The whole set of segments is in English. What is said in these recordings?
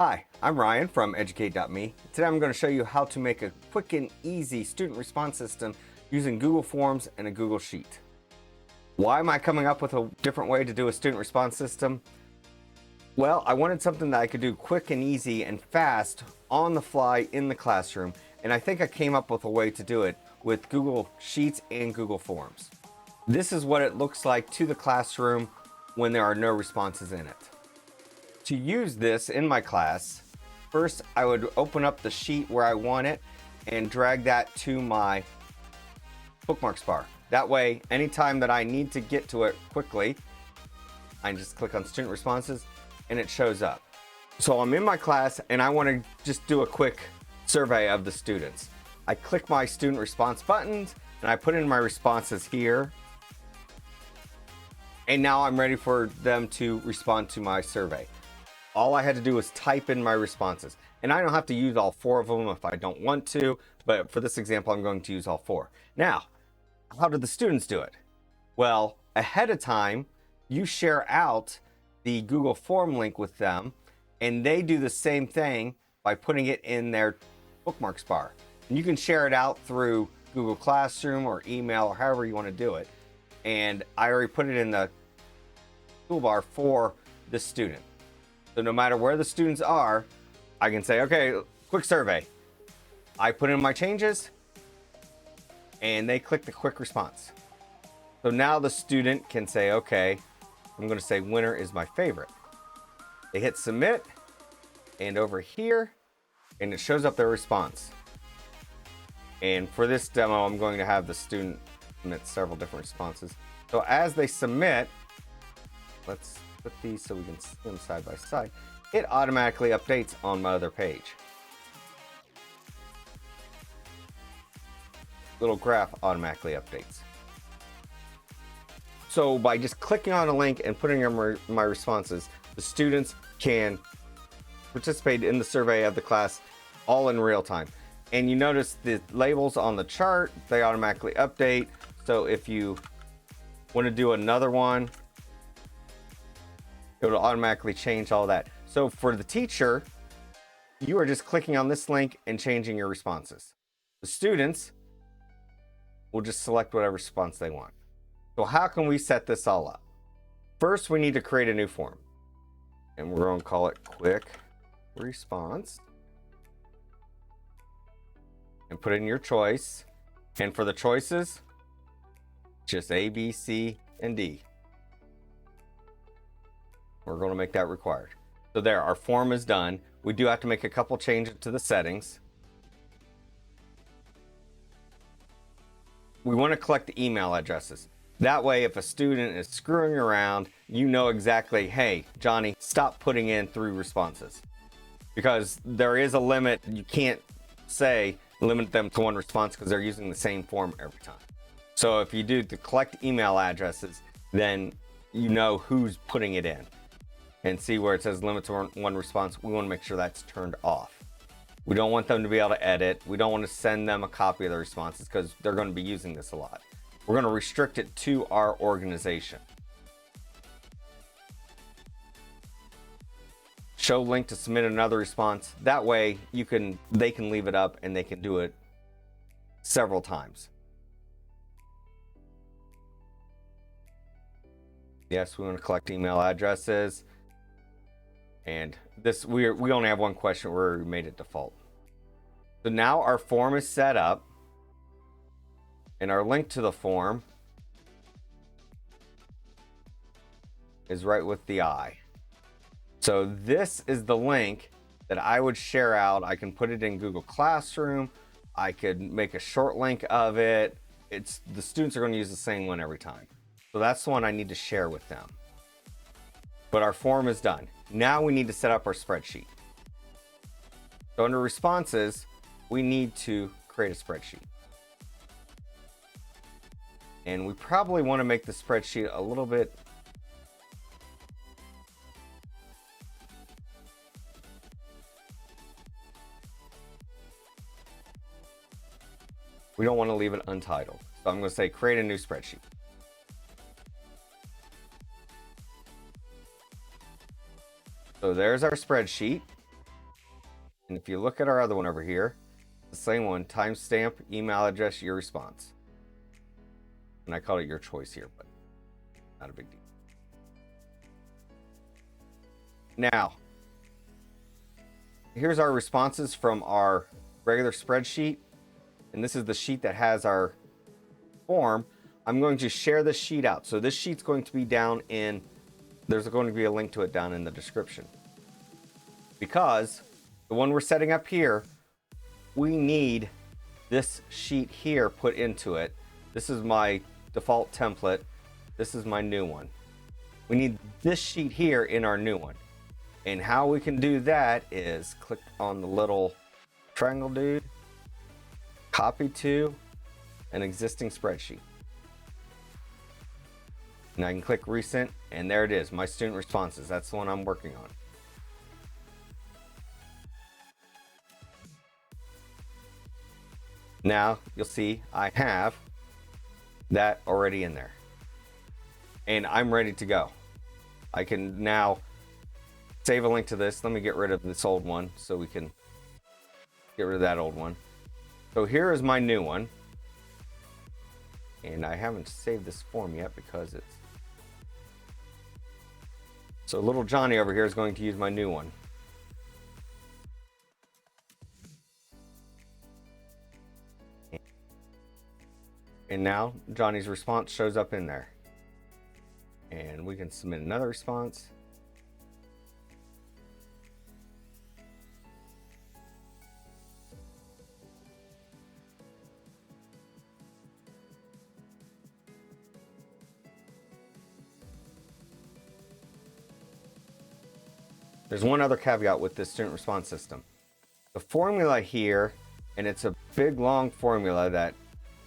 Hi, I'm Ryan from Educate.me. Today I'm going to show you how to make a quick and easy student response system using Google Forms and a Google Sheet. Why am I coming up with a different way to do a student response system? Well, I wanted something that I could do quick and easy and fast on the fly in the classroom, and I think I came up with a way to do it with Google Sheets and Google Forms. This is what it looks like to the classroom when there are no responses in it. To use this in my class, first I would open up the sheet where I want it and drag that to my bookmarks bar. That way, anytime that I need to get to it quickly, I just click on student responses and it shows up. So I'm in my class and I want to just do a quick survey of the students. I click my student response buttons and I put in my responses here. And now I'm ready for them to respond to my survey. All I had to do was type in my responses. And I don't have to use all 4 of them if I don't want to, but for this example, I'm going to use all 4. Now, how did the students do it? Well, ahead of time, you share out the Google Form link with them, and they do the same thing by putting it in their bookmarks bar. And you can share it out through Google Classroom or email or however you want to do it. And I already put it in the toolbar for the student. So no matter where the students are, I can say, okay, quick survey. I put in my changes and they click the quick response. So now the student can say, okay, I'm going to say winner is my favorite. They hit submit and over here, and it shows up their response. And for this demo, I'm going to have the student submit several different responses. So as they submit, let's put these so we can see them side by side. It automatically updates on my other page. Little graph automatically updates. So by just clicking on a link and putting in my responses, the students can participate in the survey of the class all in real time. And you notice the labels on the chart, they automatically update. So if you want to do another one, it will automatically change all that. So for the teacher, you are just clicking on this link and changing your responses. The students will just select whatever response they want. So how can we set this all up? First, we need to create a new form. And we're going to call it quick response. And put in your choice. And for the choices, just A, B, C, and D. We're going to make that required. So there, our form is done. We do have to make a couple changes to the settings. We want to collect the email addresses. That way, if a student is screwing around, you know exactly, hey, Johnny, stop putting in 3 responses. Because there is a limit. You can't say limit them to 1 response because they're using the same form every time. So if you do the collect email addresses, then you know who's putting it in. And see where it says limit to 1 response, we want to make sure that's turned off. We don't want them to be able to edit. We don't want to send them a copy of the responses because they're going to be using this a lot. We're going to restrict it to our organization. Show link to submit another response. That way they can leave it up and they can do it several times. Yes, we want to collect email addresses. And this, we only have 1 question where we made it default. So now our form is set up. And our link to the form is right with the I. So this is the link that I would share out. I can put it in Google Classroom. I could make a short link of it. The students are going to use the same one every time. So that's the one I need to share with them. But our form is done. Now we need to set up our spreadsheet. So under responses, we need to create a spreadsheet. And we probably want to make the spreadsheet a little bit we don't want to leave it untitled. So I'm going to say create a new spreadsheet. So there's our spreadsheet. And if you look at our other one over here, the same one, timestamp, email address, your response. And I called it your choice here, but not a big deal. Now, here's our responses from our regular spreadsheet. And this is the sheet that has our form. I'm going to share this sheet out. So this sheet's going to be down in, there's going to be a link to it down in the description. Because the one we're setting up here, we need this sheet here put into it. This is my default template. This is my new one. We need this sheet here in our new one. And how we can do that is click on the little triangle dude, copy to an existing spreadsheet. And I can click recent, and there it is, my student responses. That's the one I'm working on. Now you'll see I have that already in there. And I'm ready to go. I can now save a link to this. Let me get rid of this old one so we can get rid of that old one. So here is my new one. And I haven't saved this form yet because it's... So little Johnny over here is going to use my new one. And now Johnny's response shows up in there. And we can submit another response. There's one other caveat with this student response system. The formula here, and it's a big long formula that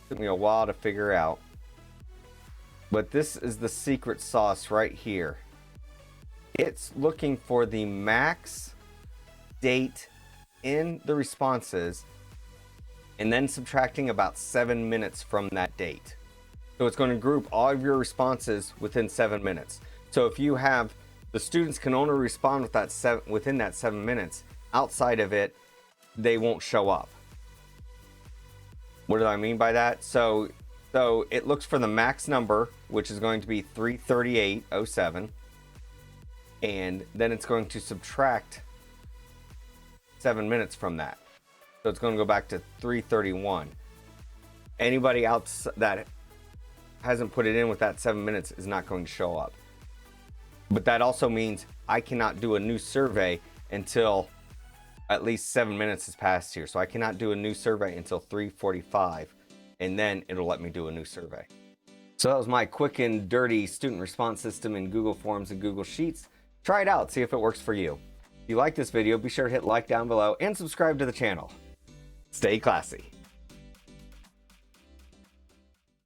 took me a while to figure out, but this is the secret sauce right here. It's looking for the max date in the responses and then subtracting about 7 minutes from that date. So it's going to group all of your responses within 7 minutes. So if you have, the students can only respond with that within that 7 minutes. Outside of it, they won't show up. What do I mean by that? So it looks for the max number, which is going to be 338.07, and then it's going to subtract 7 minutes from that. So it's going to go back to 331. Anybody else that hasn't put it in with that 7 minutes is not going to show up. But that also means I cannot do a new survey until at least 7 minutes has passed here. So I cannot do a new survey until 3:45, and then it'll let me do a new survey. So that was my quick and dirty student response system in Google Forms and Google Sheets. Try it out, see if it works for you. If you like this video, be sure to hit like down below and subscribe to the channel. Stay classy.